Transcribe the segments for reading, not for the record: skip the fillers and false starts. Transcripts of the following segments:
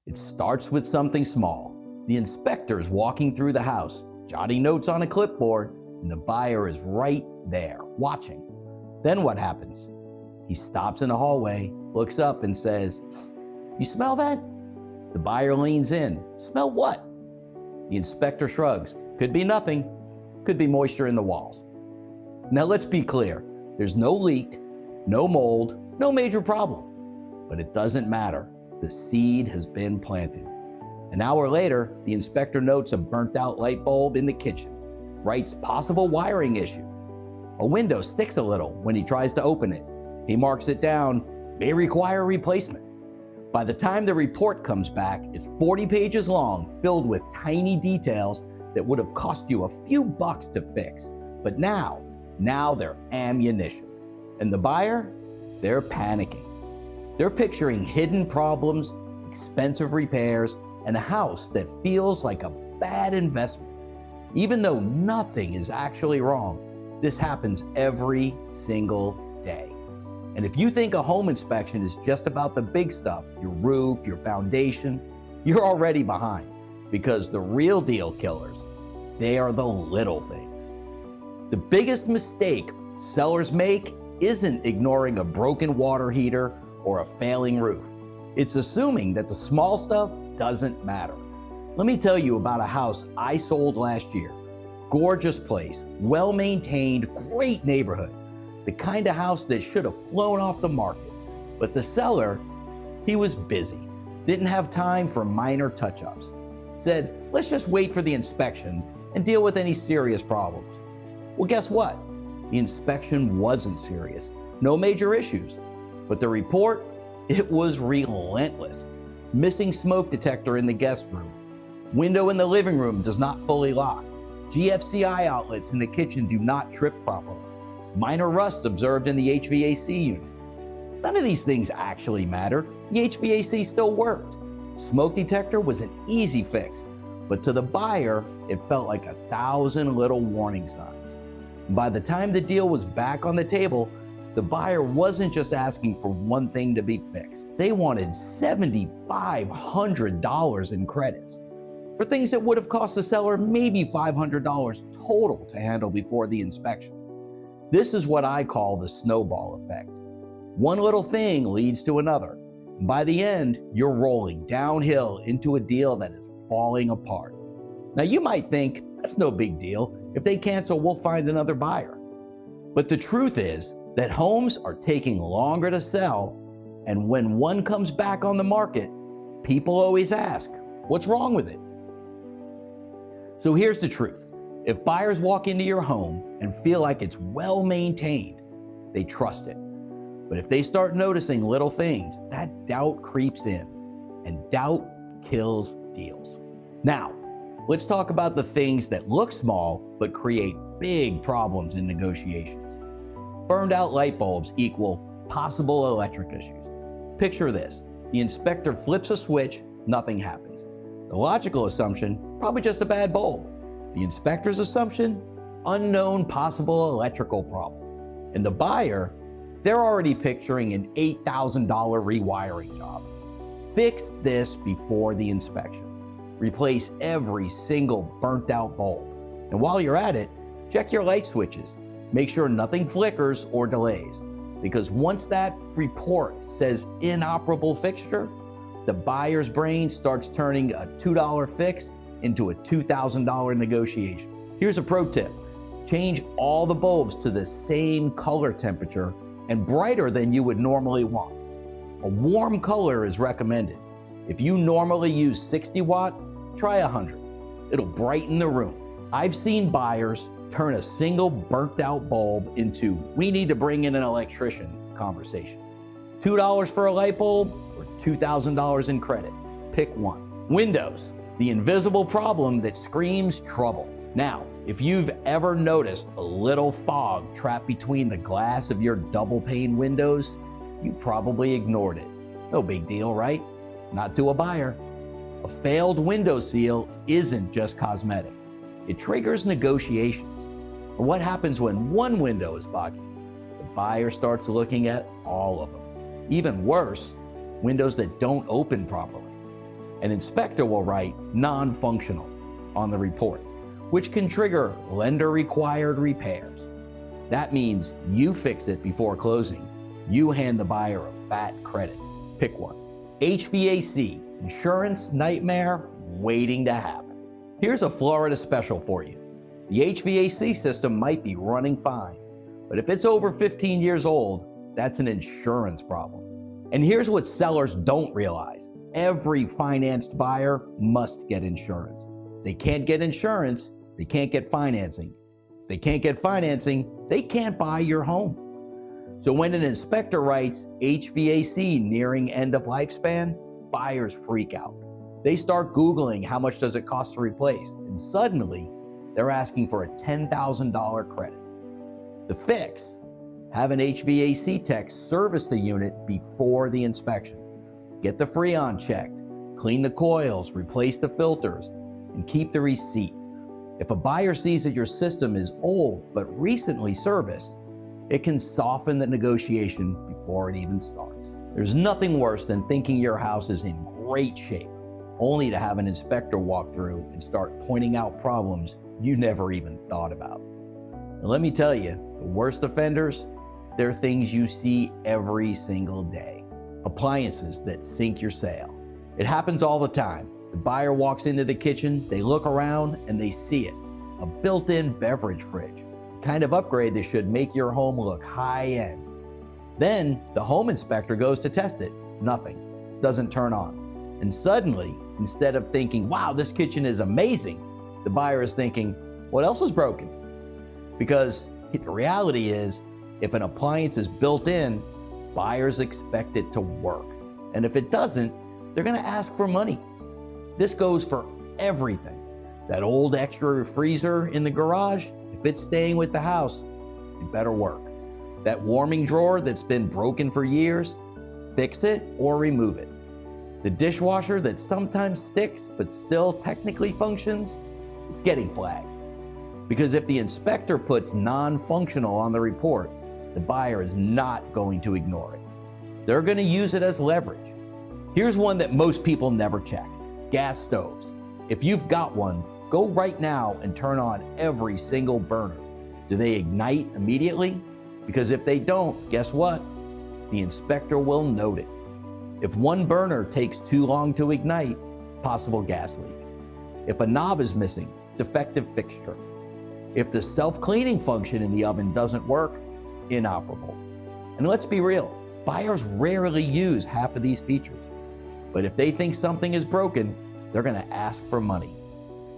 It starts with something small. The inspector's walking through the house, jotting notes on a clipboard, and the buyer is right there, watching. Then what happens? He stops in the hallway, looks up and says, "You smell that?" The buyer leans in. "Smell what?" The inspector shrugs. "Could be nothing. Could be moisture in the walls." Now let's be clear. There's no leak, no mold, no major problem. But it doesn't matter. The seed has been planted. An hour later, the inspector notes a burnt out light bulb in the kitchen, writes possible wiring issue. A window sticks a little when he tries to open it. He marks it down, may require replacement. By the time the report comes back, it's 40 pages long, filled with tiny details that would have cost you a few bucks to fix. But now they're ammunition. And the buyer, they're panicking. They're picturing hidden problems, expensive repairs, and a house that feels like a bad investment. Even though nothing is actually wrong, this happens every single day. And if you think a home inspection is just about the big stuff, your roof, your foundation, you're already behind. Because the real deal killers, they are the little things. The biggest mistake sellers make isn't ignoring a broken water heater or a failing roof. It's assuming that the small stuff doesn't matter. Let me tell you about a house I sold last year. Gorgeous place, well-maintained, great neighborhood. The kind of house that should have flown off the market. But the seller, he was busy. Didn't have time for minor touch-ups. Said, let's just wait for the inspection and deal with any serious problems. Well, guess what? The inspection wasn't serious. No major issues. But the report, it was relentless. Missing smoke detector in the guest room. Window in the living room does not fully lock. GFCI outlets in the kitchen do not trip properly. Minor rust observed in the HVAC unit. None of these things actually mattered. The HVAC still worked. Smoke detector was an easy fix, but to the buyer, it felt like 1,000 little warning signs. By the time the deal was back on the table, the buyer wasn't just asking for one thing to be fixed. They wanted $7,500 in credits for things that would have cost the seller maybe $500 total to handle before the inspection. This is what I call the snowball effect. One little thing leads to another. And by the end, you're rolling downhill into a deal that is falling apart. Now you might think, that's no big deal. If they cancel, we'll find another buyer. But the truth is that homes are taking longer to sell, and when one comes back on the market, people always ask, what's wrong with it? So here's the truth. If buyers walk into your home and feel like it's well maintained, they trust it. But if they start noticing little things, that doubt creeps in, and doubt kills deals. Now, let's talk about the things that look small but create big problems in negotiations. Burned out light bulbs equal possible electric issues. Picture this. The inspector flips a switch, nothing happens. The logical assumption, probably just a bad bulb. The inspector's assumption, unknown possible electrical problem. And the buyer, they're already picturing an $8,000 rewiring job. Fix this before the inspection. Replace every single burnt out bulb. And while you're at it, check your light switches. Make sure nothing flickers or delays. Because once that report says inoperable fixture, the buyer's brain starts turning a $2 fix into a $2,000 negotiation. Here's a pro tip. Change all the bulbs to the same color temperature and brighter than you would normally want. A warm color is recommended. If you normally use 60 watt, try 100. It'll brighten the room. I've seen buyers turn a single burnt out bulb into we need to bring in an electrician conversation. $2 for a light bulb or $2,000 in credit. Pick one. Windows, the invisible problem that screams trouble. Now, if you've ever noticed a little fog trapped between the glass of your double pane windows, you probably ignored it. No big deal, right? Not to a buyer. A failed window seal isn't just cosmetic. It triggers negotiations. Or what happens when one window is foggy? The buyer starts looking at all of them. Even worse, windows that don't open properly. An inspector will write non-functional on the report, which can trigger lender-required repairs. That means you fix it before closing. You hand the buyer a fat credit. Pick one. HVAC, insurance nightmare waiting to happen. Here's a Florida special for you. The HVAC system might be running fine, but if it's over 15 years old, that's an insurance problem. And here's what sellers don't realize. Every financed buyer must get insurance. They can't get insurance, they can't get financing. They can't get financing, they can't buy your home. So when an inspector writes HVAC nearing end of lifespan, buyers freak out. They start Googling how much does it cost to replace, and suddenly they're asking for a $10,000 credit. The fix: have an HVAC tech service the unit before the inspection. Get the Freon checked, clean the coils, replace the filters, and keep the receipt. If a buyer sees that your system is old but recently serviced, it can soften the negotiation before it even starts. There's nothing worse than thinking your house is in great shape, only to have an inspector walk through and start pointing out problems you never even thought about. And let me tell you, the worst offenders, they're things you see every single day. Appliances that sink your sale. It happens all the time. The buyer walks into the kitchen, they look around, and they see it. A built-in beverage fridge. The kind of upgrade that should make your home look high-end. Then, the home inspector goes to test it. Nothing. Doesn't turn on. And suddenly, instead of thinking, wow, this kitchen is amazing, the buyer is thinking, what else is broken? Because the reality is, if an appliance is built in, buyers expect it to work. And if it doesn't, they're gonna ask for money. This goes for everything. That old extra freezer in the garage, if it's staying with the house, it better work. That warming drawer that's been broken for years, fix it or remove it. The dishwasher that sometimes sticks but still technically functions, it's getting flagged. Because if the inspector puts non-functional on the report, the buyer is not going to ignore it. They're going to use it as leverage. Here's one that most people never check: gas stoves. If you've got one, go right now and turn on every single burner. Do they ignite immediately? Because if they don't, guess what? The inspector will note it. If one burner takes too long to ignite, possible gas leak. If a knob is missing, defective fixture. If the self-cleaning function in the oven doesn't work, inoperable. And let's be real, buyers rarely use half of these features. But if they think something is broken, they're gonna ask for money.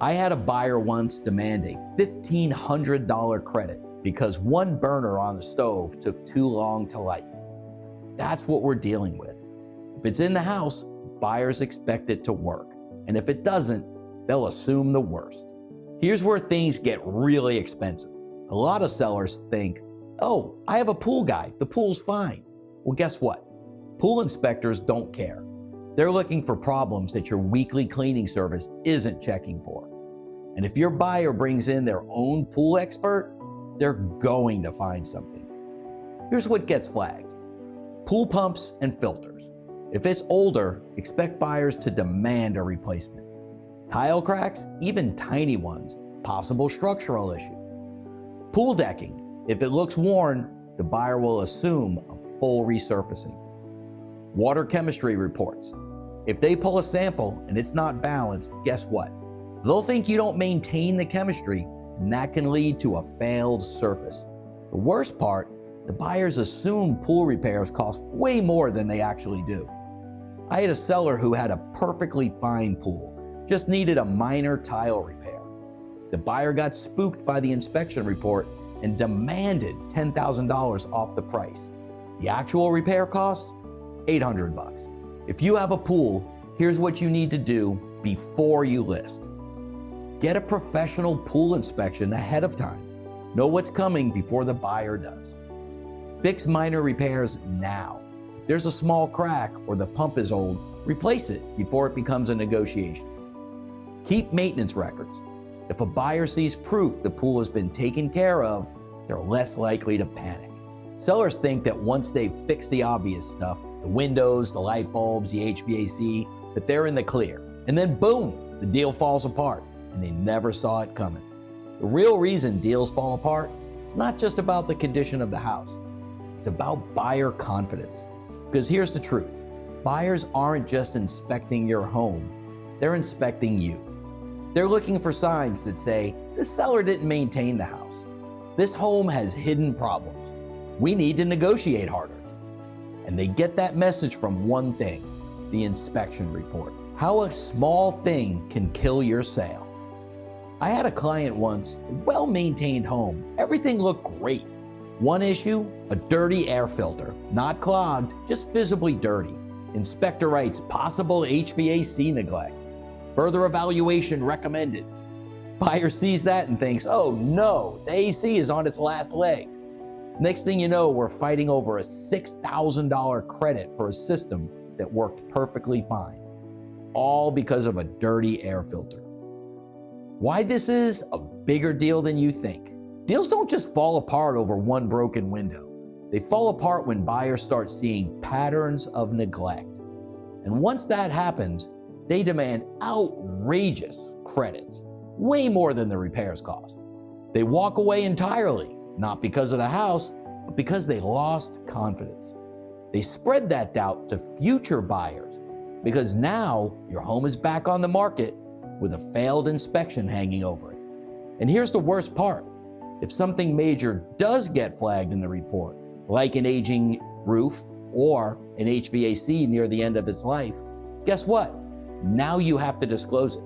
I had a buyer once demand a $1,500 credit because one burner on the stove took too long to light. That's what we're dealing with. If it's in the house, buyers expect it to work. And if it doesn't, they'll assume the worst. Here's where things get really expensive. A lot of sellers think, oh, I have a pool guy, the pool's fine. Well, guess what? Pool inspectors don't care. They're looking for problems that your weekly cleaning service isn't checking for. And if your buyer brings in their own pool expert, they're going to find something. Here's what gets flagged: pool pumps and filters. If it's older, expect buyers to demand a replacement. Tile cracks, even tiny ones, possible structural issue. Pool decking, if it looks worn, the buyer will assume a full resurfacing. Water chemistry reports. If they pull a sample and it's not balanced, guess what? They'll think you don't maintain the chemistry, and that can lead to a failed surface. The worst part, the buyers assume pool repairs cost way more than they actually do. I had a seller who had a perfectly fine pool, just needed a minor tile repair. The buyer got spooked by the inspection report and demanded $10,000 off the price. The actual repair cost? $800. If you have a pool, here's what you need to do before you list. Get a professional pool inspection ahead of time. Know what's coming before the buyer does. Fix minor repairs now. If there's a small crack or the pump is old, replace it before it becomes a negotiation. Keep maintenance records. If a buyer sees proof the pool has been taken care of, they're less likely to panic. Sellers think that once they've fixed the obvious stuff, the windows, the light bulbs, the HVAC, that they're in the clear. And then boom, the deal falls apart, and they never saw it coming. The real reason deals fall apart, it's not just about the condition of the house. It's about buyer confidence. Because here's the truth. Buyers aren't just inspecting your home, they're inspecting you. They're looking for signs that say, this seller didn't maintain the house. This home has hidden problems. We need to negotiate harder. And they get that message from one thing, the inspection report. How a small thing can kill your sale. I had a client once, a well-maintained home. Everything looked great. One issue, a dirty air filter. Not clogged, just visibly dirty. Inspector writes, possible HVAC neglect. Further evaluation recommended. Buyer sees that and thinks, oh no, the AC is on its last legs. Next thing you know, we're fighting over a $6,000 credit for a system that worked perfectly fine. All because of a dirty air filter. Why this is a bigger deal than you think. Deals don't just fall apart over one broken window. They fall apart when buyers start seeing patterns of neglect. And once that happens, they demand outrageous credits, way more than the repairs cost. They walk away entirely, not because of the house, but because they lost confidence. They spread that doubt to future buyers because now your home is back on the market with a failed inspection hanging over it. And here's the worst part. If something major does get flagged in the report, like an aging roof or an HVAC near the end of its life, guess what? Now you have to disclose it.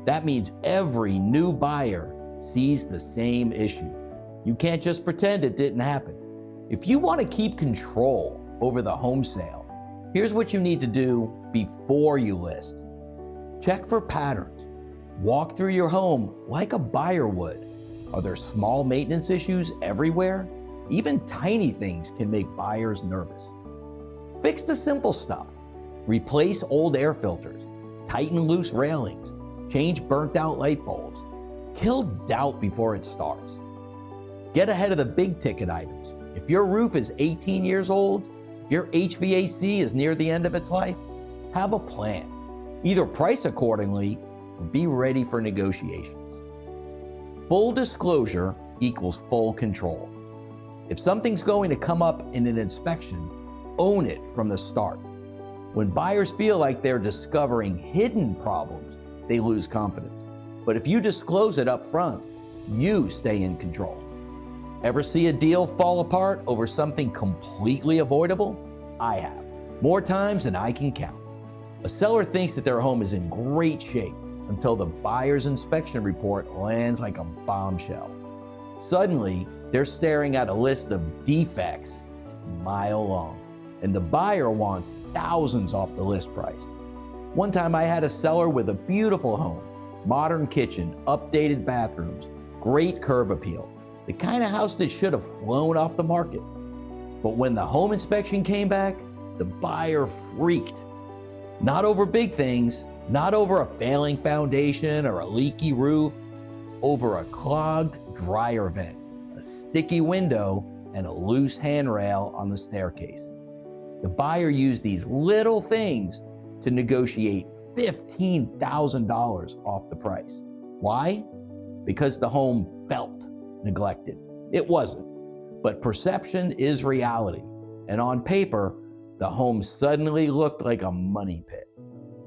That means every new buyer sees the same issue. You can't just pretend it didn't happen. If you want to keep control over the home sale, here's what you need to do before you list. Check for patterns. Walk through your home like a buyer would. Are there small maintenance issues everywhere? Even tiny things can make buyers nervous. Fix the simple stuff. Replace old air filters. Tighten loose railings. Change burnt out light bulbs. Kill doubt before it starts. Get ahead of the big ticket items. If your roof is 18 years old, if your HVAC is near the end of its life, have a plan. Either price accordingly or be ready for negotiations. Full disclosure equals full control. If something's going to come up in an inspection, own it from the start. When buyers feel like they're discovering hidden problems, they lose confidence. But if you disclose it up front, you stay in control. Ever see a deal fall apart over something completely avoidable? I have, more times than I can count. A seller thinks that their home is in great shape until the buyer's inspection report lands like a bombshell. Suddenly, they're staring at a list of defects a mile long, and the buyer wants thousands off the list price. One time I had a seller with a beautiful home, modern kitchen, updated bathrooms, great curb appeal, the kind of house that should have flown off the market. But when the home inspection came back, the buyer freaked. Not over big things, not over a failing foundation or a leaky roof, over a clogged dryer vent, a sticky window, and a loose handrail on the staircase. The buyer used these little things to negotiate $15,000 off the price. Why? Because the home felt neglected. It wasn't, but perception is reality. And on paper, the home suddenly looked like a money pit.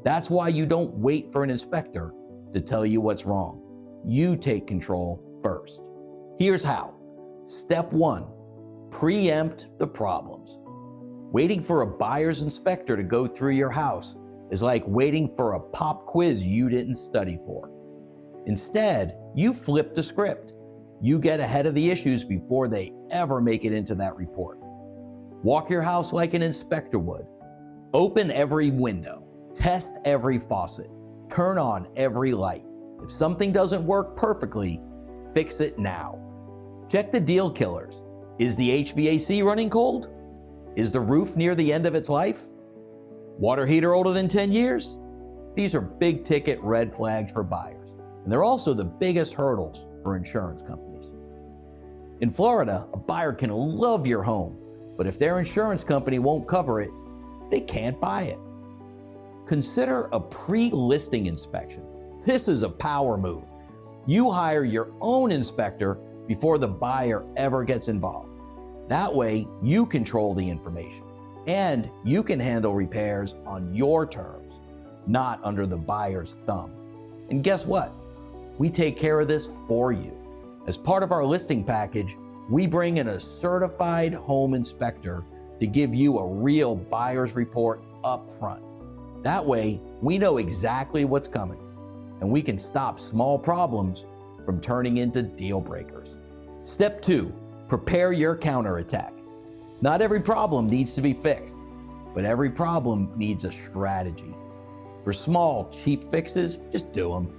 That's why you don't wait for an inspector to tell you what's wrong. You take control first. Here's how. Step 1, preempt the problems. Waiting for a buyer's inspector to go through your house is like waiting for a pop quiz you didn't study for. Instead, you flip the script. You get ahead of the issues before they ever make it into that report. Walk your house like an inspector would. Open every window. Test every faucet. Turn on every light. If something doesn't work perfectly, fix it now. Check the deal killers. Is the HVAC running cold? Is the roof near the end of its life? Water heater older than 10 years? These are big ticket red flags for buyers, and they're also the biggest hurdles for insurance companies. In Florida, a buyer can love your home, but if their insurance company won't cover it, they can't buy it. Consider a pre-listing inspection. This is a power move. You hire your own inspector before the buyer ever gets involved. That way, you control the information and you can handle repairs on your terms, not under the buyer's thumb. And guess what? We take care of this for you. As part of our listing package, we bring in a certified home inspector to give you a real buyer's report up front. That way, we know exactly what's coming, and we can stop small problems from turning into deal breakers. Step 2, prepare your counterattack. Not every problem needs to be fixed, but every problem needs a strategy. For small, cheap fixes, just do them.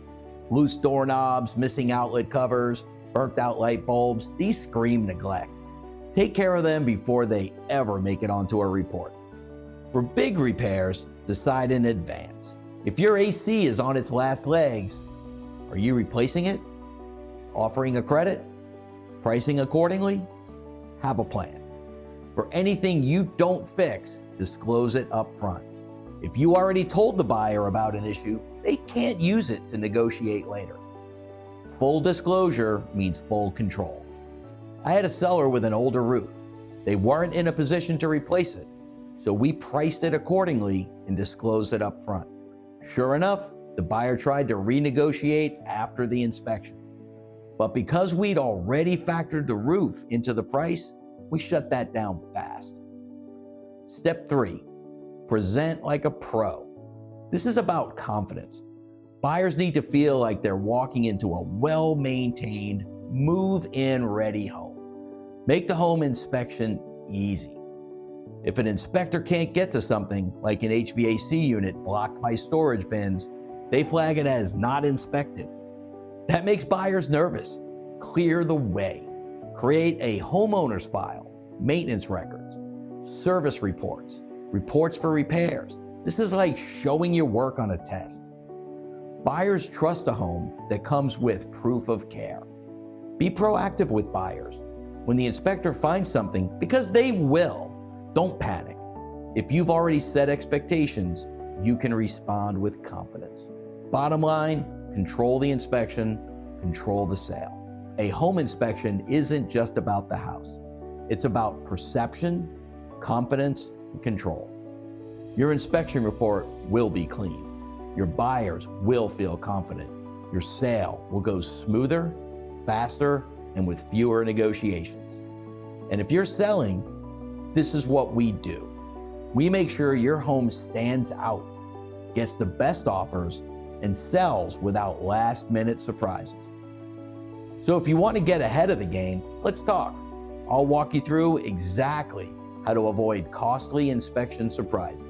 Loose doorknobs, missing outlet covers, burnt out light bulbs, these scream neglect. Take care of them before they ever make it onto a report. For big repairs, decide in advance. If your AC is on its last legs, are you replacing it? Offering a credit? Pricing accordingly? Have a plan. For anything you don't fix, disclose it up front. If you already told the buyer about an issue, they can't use it to negotiate later. Full disclosure means full control. I had a seller with an older roof. They weren't in a position to replace it, so we priced it accordingly and disclosed it up front. Sure enough, the buyer tried to renegotiate after the inspection. But because we'd already factored the roof into the price, we shut that down fast. Step 3, present like a pro. This is about confidence. Buyers need to feel like they're walking into a well-maintained, move-in ready home. Make the home inspection easy. If an inspector can't get to something, like an HVAC unit blocked by storage bins, they flag it as not inspected. That makes buyers nervous. Clear the way. Create a homeowner's file, maintenance records, service reports, reports for repairs. This is like showing your work on a test. Buyers trust a home that comes with proof of care. Be proactive with buyers. When the inspector finds something, because they will, don't panic. If you've already set expectations, you can respond with confidence. Bottom line, control the inspection, control the sale. A home inspection isn't just about the house. It's about perception, confidence, and control. Your inspection report will be clean. Your buyers will feel confident. Your sale will go smoother, faster, and with fewer negotiations. And if you're selling, this is what we do. We make sure your home stands out, gets the best offers, and sells without last-minute surprises. So if you want to get ahead of the game, let's talk. I'll walk you through exactly how to avoid costly inspection surprises,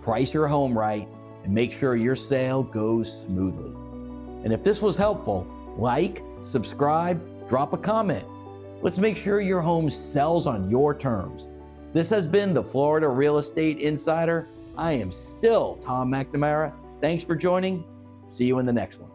price your home right, and make sure your sale goes smoothly. And if this was helpful, like, subscribe, drop a comment. Let's make sure your home sells on your terms. This has been the Florida Real Estate Insider. I am still Tom McNamara. Thanks for joining. See you in the next one.